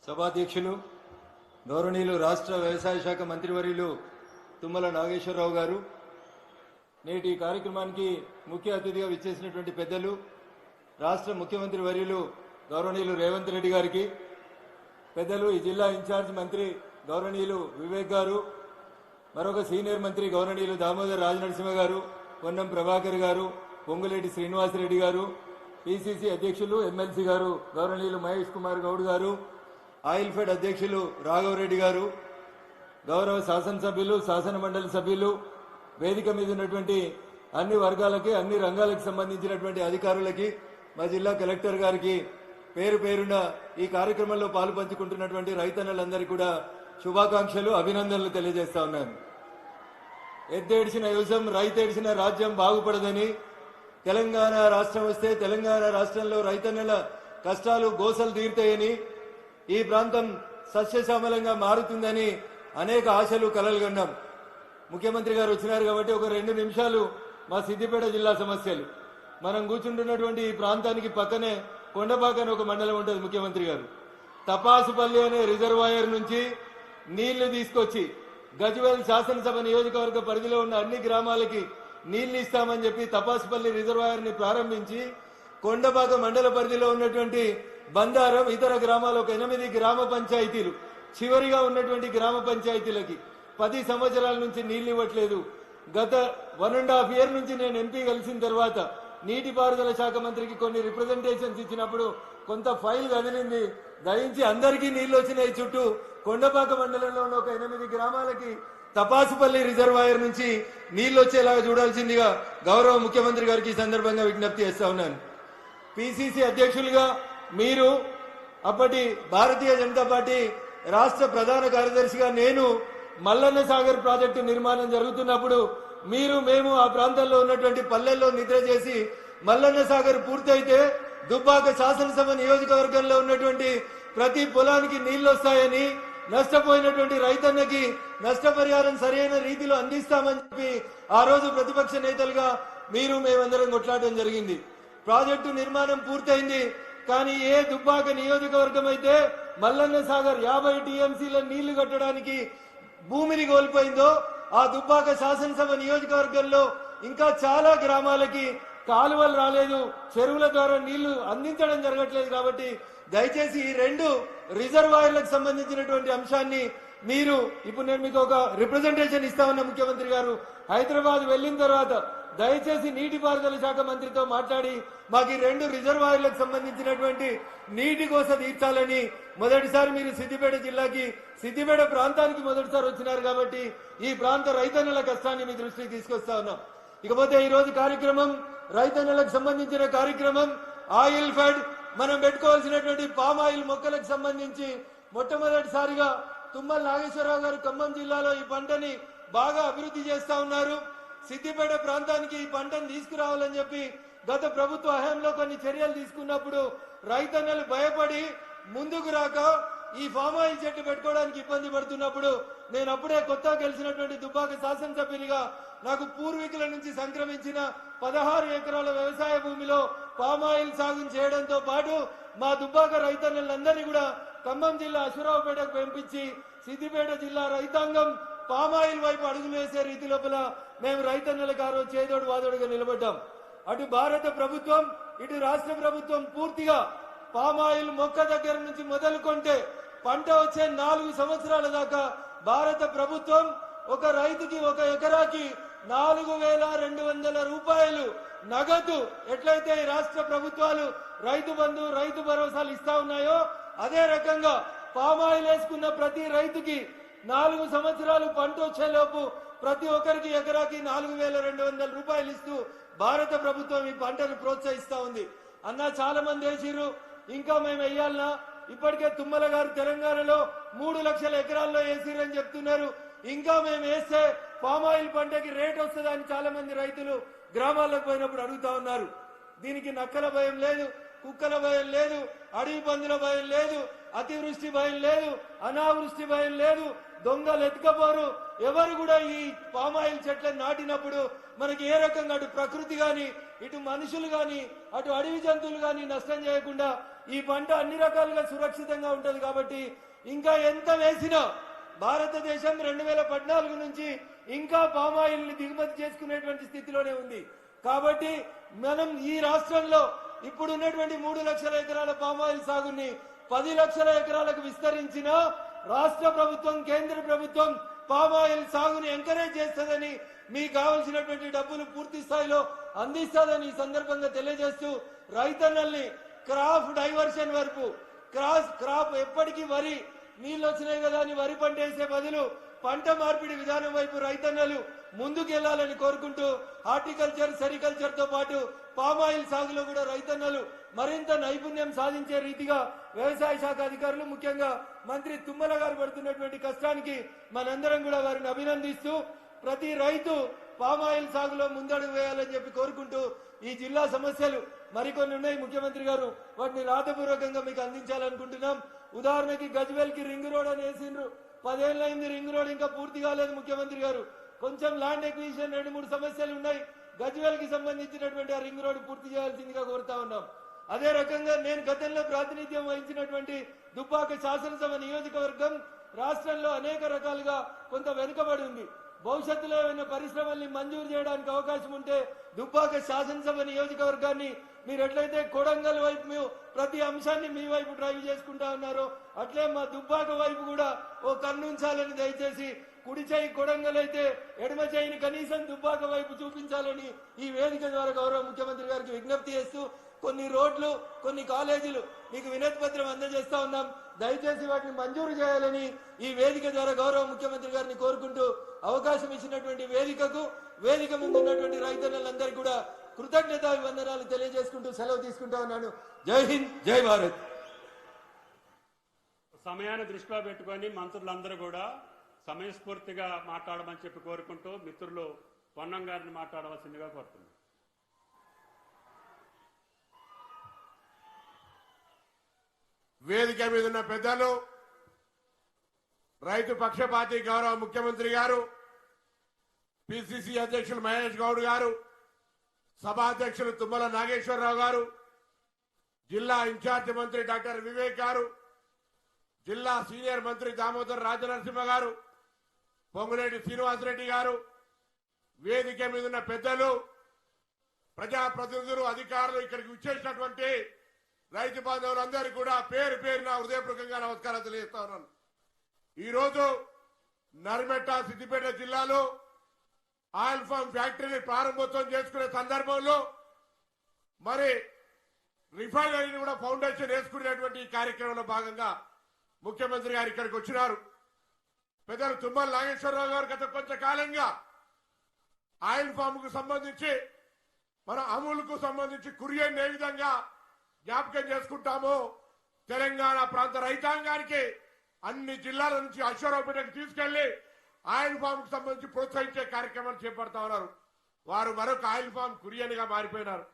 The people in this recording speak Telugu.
సభాధ్యక్షులు గౌరవనీయులు రాష్ట్ర వ్యవసాయ శాఖ మంత్రివర్యులు తుమ్మల నాగేశ్వరరావు గారు, నేటి కార్యక్రమానికి ముఖ్య అతిథిగా విచ్చేసినటువంటి పెద్దలు రాష్ట్ర ముఖ్యమంత్రి వర్యులు గౌరవనీయులు రేవంత్ రెడ్డి గారికి, పెద్దలు ఈ జిల్లా ఇన్ఛార్జ్ మంత్రి గౌరవనీయులు వివేక్ గారు, మరొక సీనియర్ మంత్రి గౌరవనీయులు దామోదర్ రాజనరసింహ గారు, పొన్నం ప్రభాకర్ గారు, పొంగులేటి శ్రీనివాసరెడ్డి గారు, పిసిసి అధ్యక్షులు ఎమ్మెల్సీ గారు గౌరవనీయులు మహేష్ కుమార్ గౌడ్ గారు, ఆయిల్ ఫెడ్ అధ్యక్షులు రాఘవరెడ్డి గారు, గౌరవ శాసనసభ్యులు, శాసన మండలి సభ్యులు, వేదిక మీద ఉన్నటువంటి అన్ని వర్గాలకి, అన్ని రంగాలకు సంబంధించినటువంటి అధికారులకి, మా జిల్లా కలెక్టర్ గారికి పేరు పేరున ఈ కార్యక్రమంలో పాలు పంచుకుంటున్నటువంటి రైతన్నలందరికీ కూడా శుభాకాంక్షలు, అభినందనలు తెలియజేస్తా ఉన్నాను. ఎద్దేడిసిన యువసం రైతేడిసిన రాజ్యం బాగుపడదని, తెలంగాణ రాష్ట్రం వస్తే తెలంగాణ రాష్ట్రంలో రైతన్నల కష్టాలు గోసలు తీరుతాయని, ఈ ప్రాంతం సస్యశ్యామలంగా మారుతుందని అనేక ఆశలు కలలు కన్నాం. ముఖ్యమంత్రి గారు వచ్చినారు కాబట్టి ఒక 2 నిమిషాలు మా సిద్దిపేట జిల్లా సమస్యలు. మనం కూర్చుంటున్నటువంటి ఈ ప్రాంతానికి పక్కనే కొండపాక అని ఒక మండలం ఉంటుంది. ముఖ్యమంత్రి గారు తపాసుపల్లి అనే రిజర్వాయర్ నుంచి నీళ్లు తీసుకొచ్చి గజ్వేల్ శాసనసభ నియోజకవర్గ పరిధిలో ఉన్న అన్ని గ్రామాలకి నీళ్లు ఇస్తామని చెప్పి తపాసుపల్లి రిజర్వాయర్ ని ప్రారంభించి కొండపాక మండల పరిధిలో ఉన్నటువంటి బందారం, ఇతర గ్రామాలు ఒక 8 గ్రామ పంచాయతీలు, చివరిగా ఉన్నటువంటి గ్రామ పంచాయతీలకి 10 సంవత్సరాల నుంచి నీళ్లు ఇవ్వట్లేదు. గత 1.5 ఇయర్ నుంచి నేను ఎంపీ కలిసిన తర్వాత నీటిపారుదల శాఖ మంత్రికి కొన్ని రిప్రజెంటేషన్స్ ఇచ్చినప్పుడు కొంత ఫైల్ కదిలింది. దయించి అందరికీ నీళ్లు వచ్చినాయి. చుట్టూ కొండపాక మండలంలో ఉన్న ఒక 8 గ్రామాలకి తపాసుపల్లి రిజర్వాయర్ నుంచి నీళ్లు వచ్చేలాగా చూడాల్సిందిగా గౌరవ ముఖ్యమంత్రి గారికి ఈ సందర్భంగా విజ్ఞప్తి చేస్తా ఉన్నాను. పిసిసి అధ్యక్షులుగా మీరు, అప్పటి భారతీయ జనతా పార్టీ రాష్ట్ర ప్రధాన కార్యదర్శిగా నేను మల్లన్న సాగర్ ప్రాజెక్టు నిర్మాణం జరుగుతున్నప్పుడు మేము ఆ ప్రాంతంలో ఉన్నటువంటి పల్లెల్లో నిద్ర చేసి మల్లన్న సాగర్ పూర్తయితే దుబ్బాక శాసనసభ నియోజకవర్గంలో ఉన్నటువంటి ప్రతి పొలానికి నీళ్లు వస్తాయని, నష్టపోయినటువంటి రైతన్నకి నష్టపరిహారం సరైన రీతిలో అందిస్తామని చెప్పి ఆ రోజు ప్రతిపక్ష నేతలుగా మేమందరం కొట్లాడడం జరిగింది. ప్రాజెక్టు నిర్మాణం పూర్తయింది. కానీ ఏ దుబ్బాక నియోజకవర్గం అయితే మల్లన్న సాగర్ 50 టీఎంసీల నీళ్లు కట్టడానికి భూమిని కోల్పోయిందో, ఆ దుబ్బాక శాసనసభ నియోజకవర్గంలో ఇంకా చాలా గ్రామాలకి కాలువలు రాలేదు, చెరువుల ద్వారా నీళ్లు అందించడం జరగట్లేదు. కాబట్టి దయచేసి ఈ 2 రిజర్వాయర్లకు సంబంధించినటువంటి అంశాన్ని ఇప్పుడు నేను మీకు ఒక రిప్రజెంటేషన్ ఇస్తామన్న ముఖ్యమంత్రి గారు హైదరాబాద్ వెళ్లిన తర్వాత దయచేసి నీటిపారుదల శాఖ మంత్రితో మాట్లాడి మాకు ఈ 2 రిజర్వాయర్లకు సంబంధించినటువంటి నీటి కోస తీర్చాలని, మొదటిసారి మీరు సిద్దిపేట జిల్లాకి, సిద్దిపేట ప్రాంతానికి మొదటిసారి వచ్చినారు కాబట్టి ఈ ప్రాంత రైతన్నల కష్టాన్ని మీ దృష్టికి తీసుకొస్తా ఉన్నాం. ఇకపోతే ఈ రోజు కార్యక్రమం రైతన్నలకు సంబంధించిన కార్యక్రమం. ఆయిల్ ఫెడ్ మనం పెట్టుకోవాల్సినటువంటి పామ్ ఆయిల్ మొక్కలకు సంబంధించి మొట్టమొదటిసారిగా తుమ్మల నాగేశ్వరరావు గారు ఖమ్మం జిల్లాలో ఈ పంటని బాగా అభివృద్ధి చేస్తా ఉన్నారు. సిద్దిపేట ప్రాంతానికి ఈ పంటను తీసుకురావాలని చెప్పి గత ప్రభుత్వ హయాంలో కొన్ని చర్యలు తీసుకున్నప్పుడు రైతన్నలు భయపడి ముందుకు రాక ఈ ఫామ్ ఆయిల్ చెట్టు పెట్టుకోవడానికి ఇబ్బంది పడుతున్నప్పుడు నేను అప్పుడే కొత్తగా గెలిచినటువంటి దుబ్బాక శాసనసభ్యునిగా నాకు పూర్వీకుల నుంచి సంక్రమించిన 16 ఎకరాల వ్యవసాయ భూమిలో పామ్ ఆయిల్ సాగు చేయడంతో పాటు మా దుబ్బాక రైతన్నలందరినీ కూడా ఖమ్మం జిల్లా అశ్వరావుపేటకు పంపించి సిద్దిపేట జిల్లా రైతాంగం పామాయిల్ వైపు అడుగులు వేసే రీతి లోపల మేము రైతన్నలకు ఆ రోజు చేదోడు వాదోడుగా నిలబడ్డాం. అటు భారత ప్రభుత్వం, ఇటు రాష్ట్ర ప్రభుత్వం పూర్తిగా పామాయిల్ మొక్క దగ్గర నుంచి మొదలుకొంటే పంట వచ్చే 4 సంవత్సరాల దాకా భారత ప్రభుత్వం ఒక రైతుకి 1 ఎకరాకి 4,200 రూపాయలు నగదు ఎట్లయితే రాష్ట్ర ప్రభుత్వాలు రైతు బంధు, రైతు భరోసాలు ఇస్తా ఉన్నాయో అదే రకంగా పామాయిల్ వేసుకున్న ప్రతి రైతుకి 4 సంవత్సరాలు పంట వచ్చేలోపు ప్రతి ఒక్కరికి ఎకరాకి 4,200 రూపాయలు ఇస్తూ భారత ప్రభుత్వం ఈ పంటను ప్రోత్సహిస్తా ఉంది. అన్న చాలా మంది వేసిర్రు, ఇంకా మేము వేయాలనా? ఇప్పటికే తుమ్మల గారు తెలంగాణలో 3 లక్షల ఎకరాల్లో వేసిరని చెప్తున్నారు. ఇంకా మేము వేస్తే పామాయిల్ పంటకి రేట్ వస్తుందని చాలా మంది రైతులు గ్రామాలకు పోయినప్పుడు అడుగుతా ఉన్నారు. దీనికి నక్కల భయం లేదు, కుక్కల భయం లేదు, అడవి పందుల భయం లేదు, అతివృష్టి భయం లేదు, అనావృష్టి భయం లేదు, దొంగలు ఎత్తుకపోరు. ఎవరు కూడా ఈ పామాయిల్ చెట్లను నాటినప్పుడు మనకి ఏ రకంగా అటు ప్రకృతి గాని ఇటు మనుషులు కానీ అటు అడవి జంతువులు కానీ నష్టం చేయకుండా ఈ పంట అన్ని రకాలుగా సురక్షితంగా ఉంటుంది కాబట్టి ఇంకా ఎంత వేసినా భారతదేశం 2014 నుంచి ఇంకా పామాయిల్ ని దిగుమతి చేసుకునేటువంటి స్థితిలోనే ఉంది. కాబట్టి మనం ఈ రాష్ట్రంలో ఇప్పుడు ఉన్నటువంటి 3 లక్షల ఎకరాల పామాయిల్ సాగుని 10 లక్షల ఎకరాలకు విస్తరించిన రాష్ట్ర ప్రభుత్వం కేంద్ర ప్రభుత్వం పామాయిల్ సాగుని ఎంకరేజ్ చేస్తుందని మీకు కావాల్సినటువంటి డబ్బులు పూర్తి స్థాయిలో అందిస్తుందని ఈ సందర్భంగా తెలియజేస్తూ రైతన్నల్ని క్రాప్ డైవర్షన్ వరకు క్రాప్ ఎప్పటికీ వరి నీళ్ళు వచ్చినాయి కదా అని వరి పంట వేసే బదులు పంట మార్పిడి విధానం వైపు రైతన్నలు ముందుకెళ్లాలని కోరుకుంటూ హార్టికల్చర్ సెరికల్చర్ తో పాటు పామాయిల్ సాగులో కూడా రైతన్నలు మరింత నైపుణ్యం సాధించే రీతిగా వ్యవసాయ శాఖ అధికారులు ముఖ్యంగా మంత్రి తుమ్మల గారు పడుతున్నటువంటి కష్టానికి మనందరం కూడా వారిని అభినందిస్తూ ప్రతి రైతు పామాయిల్ సాగులో ముందడుగు వేయాలని చెప్పి కోరుకుంటూ ఈ జిల్లా సమస్యలు మరికొన్ని ఉన్నాయి ముఖ్యమంత్రి గారు వాటిని రాతపూర్వకంగా మీకు అందించాలనుకుంటున్నాం. ఉదాహరణకి గజ్వేల్ కి రింగ్ రోడ్ అని వేసిండ్రు, 10 ఏళ్ళైంది రింగ్ రోడ్ ఇంకా పూర్తి కాలేదు. ముఖ్యమంత్రి గారు కొంచెం ల్యాండ్ ఎక్విజిషన్ 2-3 సమస్యలు ఉన్నాయి. గజ్వేల్ కి సంబంధించినటువంటి ఆ రింగ్ రోడ్ పూర్తి చేయాల్సిందిగా కోరుతా ఉన్నాం. అదే రకంగా నేను గతంలో ప్రాతినిధ్యం వహించినటువంటి దుబ్బాక శాసనసభ నియోజకవర్గం రాష్ట్రంలో అనేక రకాలుగా కొంత వెనుకబడి ఉంది. భవిష్యత్తులో ఏమైనా పరిశ్రమల్ని మంజూరు చేయడానికి అవకాశం ఉంటే దుబ్బాక శాసనసభ నియోజకవర్గాన్ని మీరు ఎట్లయితే కొడంగల్ వైపు ప్రతి అంశాన్ని మీ వైపు డ్రైవ్ చేసుకుంటా ఉన్నారో అట్లే మా దుబ్బాక వైపు కూడా ఓ కన్నుంచాలని దయచేసి కుడి చేయి కొడంగల్ అయితే ఎడమ చేయిని కనీసం దుబ్బాక వైపు చూపించాలని ఈ వేదిక ద్వారా గౌరవ ముఖ్యమంత్రి గారికి విజ్ఞప్తి చేస్తూ కొన్ని రోడ్లు కొన్ని కాలేజీలు మీకు వినతి పత్రం అందజేస్తా ఉన్నాం. దయచేసి వాటిని మంజూరు చేయాలని ఈ వేదిక ద్వారా గౌరవ ముఖ్యమంత్రి గారిని కోరుకుంటూ అవకాశం ఇచ్చినటువంటి వేదిక ముందు ఉన్నటువంటి రైతన్నలందరికీ కూడా కృతజ్ఞతా వందనాలు తెలియజేసుకుంటూ సెలవు తీసుకుంటా ఉన్నాను. జై హింద్, జై భారత్. సమయాన్ని దృష్టిలో పెట్టుకొని మంత్రులందరూ కూడా సమయస్ఫూర్తిగా మాట్లాడమని చెప్పి కోరుకుంటూ మిత్రులు పొన్నం గారిని మాట్లాడవలసిందిగా కోరుతున్నాను. వేదిక మీద ఉన్న పెద్దలు, రైతు పక్షపాతి గౌరవ ముఖ్యమంత్రి గారు, పిసిసి అధ్యక్షులు మహేష్ గౌడ్ గారు, సభాధ్యక్షులు తుమ్మల నాగేశ్వరరావు గారు, జిల్లా ఇన్ఛార్జి మంత్రి డాక్టర్ వివేక్ గారు, జిల్లా సీనియర్ మంత్రి దామోదర్ రాజనరసింహ గారు, పొంగులేటి శ్రీనివాసరెడ్డి గారు, వేదిక మీద ఉన్న పెద్దలు, ప్రజాప్రతినిధులు, అధికారులు, ఇక్కడికి విచ్చేసినటువంటి రైతు బాంధవులందరికీ కూడా పేరు పేరున హృదయపూర్వకంగా నమస్కారం తెలియజేస్తా ఉన్నాను. ఈరోజు నర్మెట్ట సిద్దిపేట జిల్లాలో ఆయిల్ ఫామ్ ఫ్యాక్టరీని ప్రారంభోత్సవం చేసుకునే సందర్భంలో మరి రిఫైనరీని కూడా ఫౌండేషన్ వేసుకునేటువంటి ఈ కార్యక్రమంలో భాగంగా ముఖ్యమంత్రి గారు ఇక్కడికి వచ్చినారు. పెద్దలు తుమ్మల నాగేశ్వరరావు గారు గత కొంతకాలంగా ఆయిల్ ఫామ్ కు సంబంధించి మన అమూల్కు సంబంధించి కురియన్ ఏ విధంగా జ్ఞాపకం చేసుకుంటామో తెలంగాణ ప్రాంత రైతాంగానికి అన్ని జిల్లాల నుంచి అశ్వరావుపేటకు తీసుకెళ్లి ఆయిల్ ఫామ్ కు సంబంధించి ప్రోత్సహించే కార్యక్రమాలు చేపడతా ఉన్నారు. వారు మరొక ఆయిల్ ఫామ్ కురియన్ గా మారిపోయినారు.